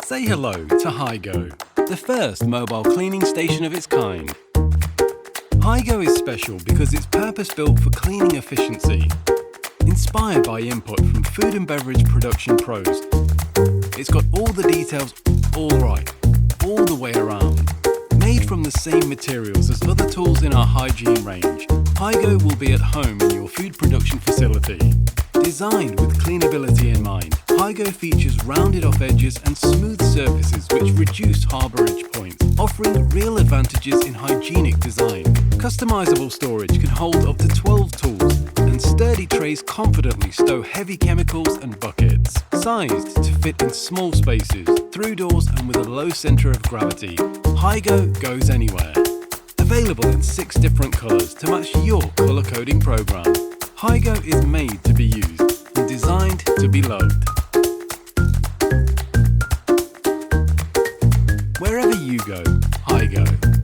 Say hello to HyGo, the first mobile cleaning station of its kind. HyGo is special because it's purpose-built for cleaning efficiency. Inspired by input from food and beverage production pros, it's got all the details all right, all the way around. Made from the same materials as other tools in our hygiene range, HyGo will be at home in your food production facility. Designed with cleanability in mind, HyGo features rounded off edges and smooth surfaces which reduce harbourage points, offering real advantages in hygienic design. Customizable storage can hold up to 12 tools, and sturdy trays confidently stow heavy chemicals and buckets. Sized to fit in small spaces, through doors and with a low centre of gravity, HyGo goes anywhere. Available in 6 different colours to match your colour coding programme. HyGo is made to be used and designed to be loved. Wherever you go, HyGo.